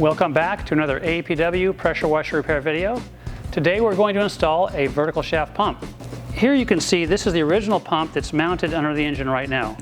Welcome back to another APW pressure washer repair video. Today we're going to install a vertical shaft pump. Here you can see this is the original pump that's mounted under the engine right now.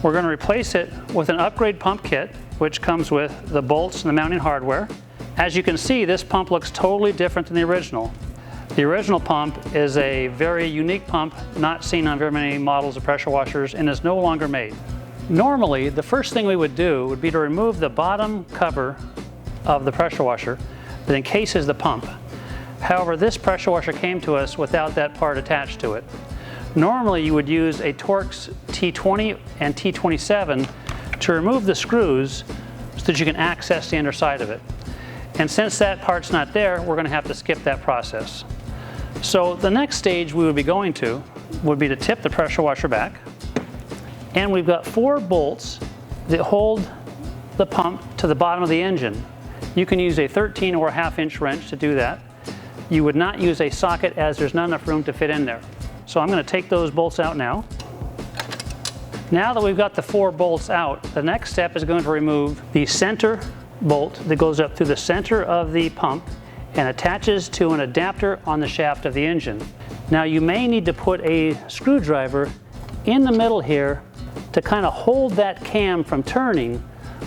We're going to replace it with an upgrade pump kit, which comes with the bolts and the mounting hardware. As you can see, this pump looks totally different than the original. The original pump is a very unique pump, not seen on very many models of pressure washers, and is no longer made. Normally, the first thing we would do would be to remove the bottom cover of the pressure washer that encases the pump. However, this pressure washer came to us without that part attached to it. Normally, you would use a Torx T20 and T27 to remove the screws so that you can access the underside of it. And since that part's not there, we're going to have to skip that process. So the next stage we would be going to would be to tip the pressure washer back. And we've got 4 bolts that hold the pump to the bottom of the engine. You can use a 13 or a ½ inch wrench to do that. You would not use a socket as there's not enough room to fit in there. So I'm going to take those bolts out now. Now that we've got the 4 bolts out, the next step is going to remove the center bolt that goes up through the center of the pump and attaches to an adapter on the shaft of the engine. Now you may need to put a screwdriver in the middle here to kind of hold that cam from turning.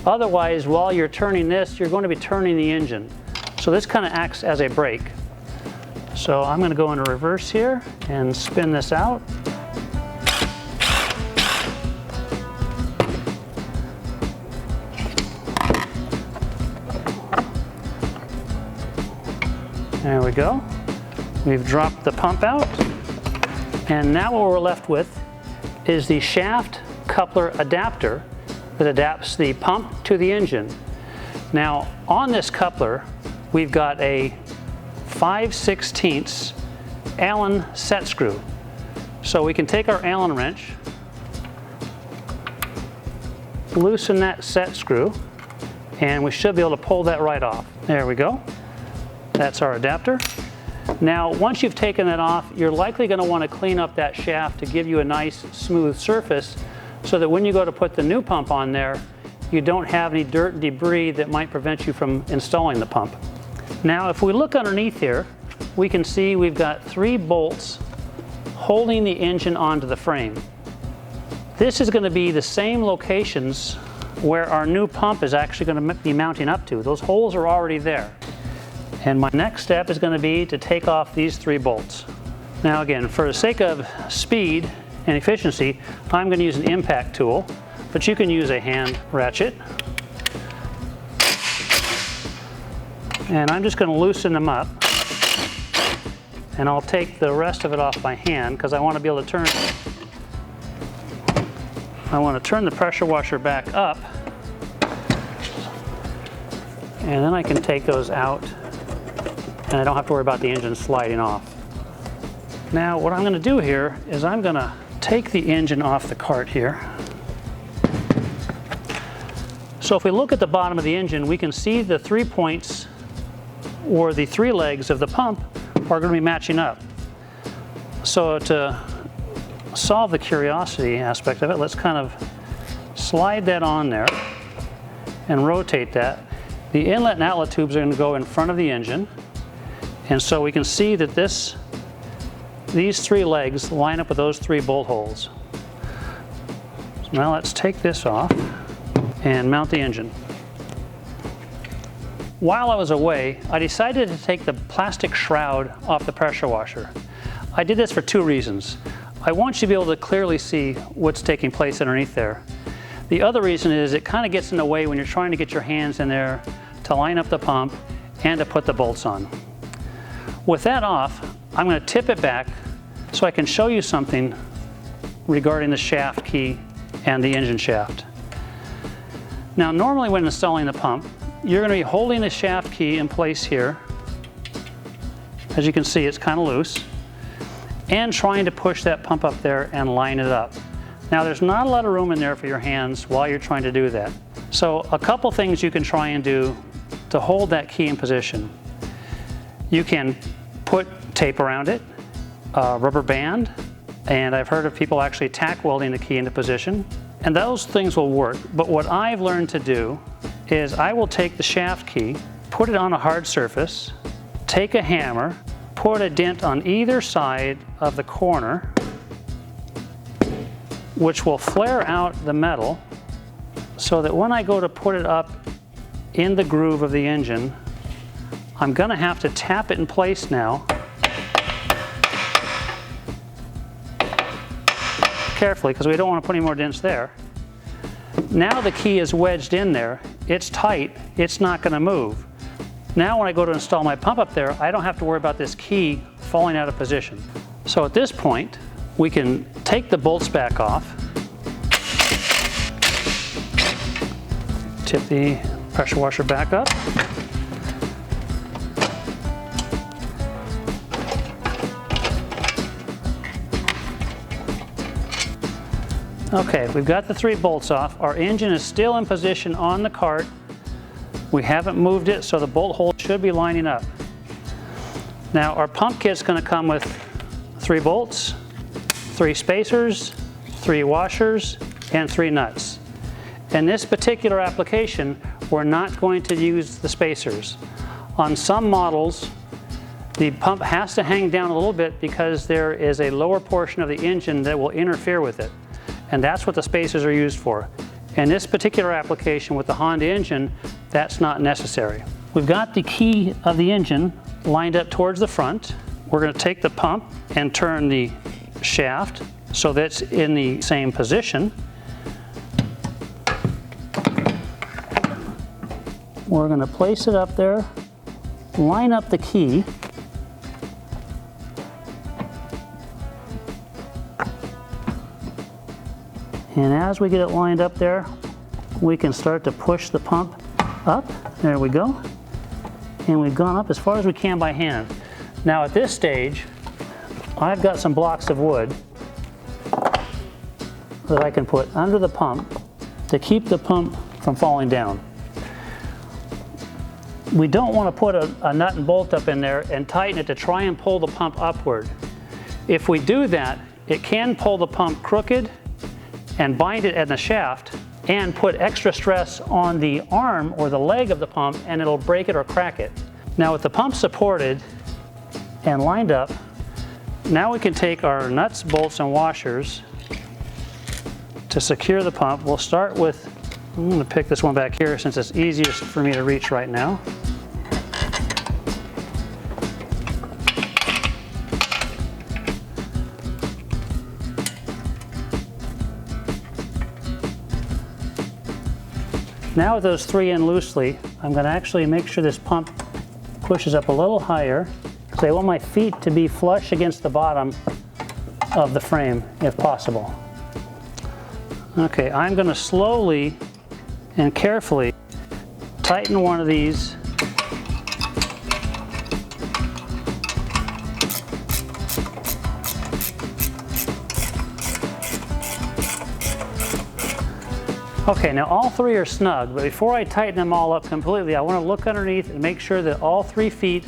Otherwise, while you're turning this, you're going to be turning the engine. So this kind of acts as a brake. So I'm going to go into reverse here and spin this out. There we go. We've dropped the pump out. And now what we're left with is the shaft coupler adapter that adapts the pump to the engine. Now on this coupler, we've got a 5/16 Allen set screw. So we can take our Allen wrench, loosen that set screw, and we should be able to pull that right off. There we go. That's our adapter. Now, once you've taken that off, you're likely going to want to clean up that shaft to give you a nice smooth surface so that when you go to put the new pump on there, you don't have any dirt and debris that might prevent you from installing the pump. Now, if we look underneath here, we can see we've got 3 bolts holding the engine onto the frame. This is going to be the same locations where our new pump is actually going to be mounting up to. Those holes are already there. And my next step is going to be to take off these 3 bolts. Now again, for the sake of speed and efficiency, I'm going to use an impact tool, but you can use a hand ratchet. And I'm just going to loosen them up. And I'll take the rest of it off by hand because I want to be able to turn the pressure washer back up. And then I can take those out and I don't have to worry about the engine sliding off. Now what I'm going to do here is I'm going to take the engine off the cart here. So if we look at the bottom of the engine, we can see the 3 points or the 3 legs of the pump are going to be matching up. So to solve the curiosity aspect of it, let's kind of slide that on there and rotate that. The inlet and outlet tubes are going to go in front of the engine. And so we can see that these 3 legs line up with those 3 bolt holes. So now let's take this off and mount the engine. While I was away, I decided to take the plastic shroud off the pressure washer. I did this for 2 reasons. I want you to be able to clearly see what's taking place underneath there. The other reason is it kind of gets in the way when you're trying to get your hands in there to line up the pump and to put the bolts on. With that off, I'm going to tip it back so I can show you something regarding the shaft key and the engine shaft. Now normally when installing the pump, you're going to be holding the shaft key in place here. As you can see, it's kind of loose, and trying to push that pump up there and line it up. Now there's not a lot of room in there for your hands while you're trying to do that. So a couple things you can try and do to hold that key in position. You can put tape around it, a rubber band, and I've heard of people actually tack welding the key into position. And those things will work, but what I've learned to do is I will take the shaft key, put it on a hard surface, take a hammer, put a dent on either side of the corner, which will flare out the metal so that when I go to put it up in the groove of the engine, I'm going to have to tap it in place now carefully because we don't want to put any more dents there. Now the key is wedged in there, it's tight, it's not going to move. Now when I go to install my pump up there, I don't have to worry about this key falling out of position. So at this point, we can take the bolts back off, tip the pressure washer back up, okay, we've got the 3 bolts off. Our engine is still in position on the cart. We haven't moved it, so the bolt hole should be lining up. Now our pump kit's going to come with 3 bolts, 3 spacers, 3 washers, and 3 nuts. In this particular application, we're not going to use the spacers. On some models, the pump has to hang down a little bit because there is a lower portion of the engine that will interfere with it. And that's what the spacers are used for. In this particular application with the Honda engine, that's not necessary. We've got the key of the engine lined up towards the front. We're going to take the pump and turn the shaft so that's in the same position. We're going to place it up there, line up the key, and as we get it lined up there, we can start to push the pump up. There we go. And we've gone up as far as we can by hand. Now at this stage, I've got some blocks of wood that I can put under the pump to keep the pump from falling down. We don't want to put a nut and bolt up in there and tighten it to try and pull the pump upward. If we do that, it can pull the pump crooked and bind it at the shaft and put extra stress on the arm or the leg of the pump, and it'll break it or crack it. Now with the pump supported and lined up, now we can take our nuts, bolts, and washers to secure the pump. We'll start with, I'm going to pick this one back here since it's easiest for me to reach right now. Now with those 3 in loosely, I'm going to actually make sure this pump pushes up a little higher because I want my feet to be flush against the bottom of the frame if possible. Okay, I'm going to slowly and carefully tighten one of these . Okay, now all 3 are snug, but before I tighten them all up completely, I want to look underneath and make sure that all 3 feet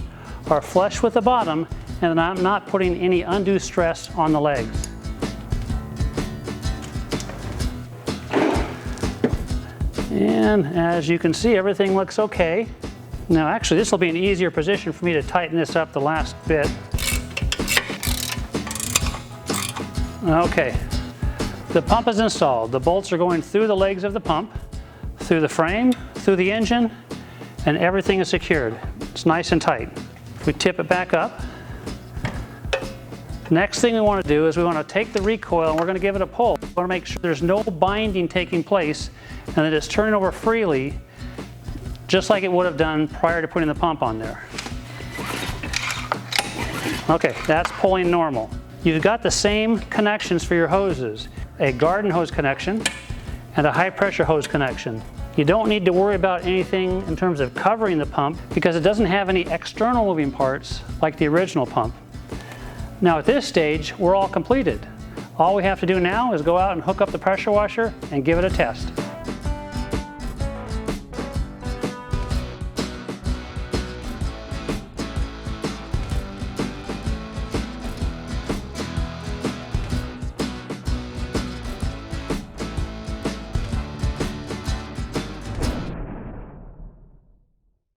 are flush with the bottom and that I'm not putting any undue stress on the legs. And as you can see, everything looks okay. Now actually, this will be an easier position for me to tighten this up the last bit. Okay. The pump is installed. The bolts are going through the legs of the pump, through the frame, through the engine, and everything is secured. It's nice and tight. We tip it back up. Next thing we want to do is we want to take the recoil and we're going to give it a pull. We want to make sure there's no binding taking place and that it's turning over freely, just like it would have done prior to putting the pump on there. Okay, that's pulling normal. You've got the same connections for your hoses. A garden hose connection and a high pressure hose connection. You don't need to worry about anything in terms of covering the pump because it doesn't have any external moving parts like the original pump. Now at this stage, we're all completed. All we have to do now is go out and hook up the pressure washer and give it a test.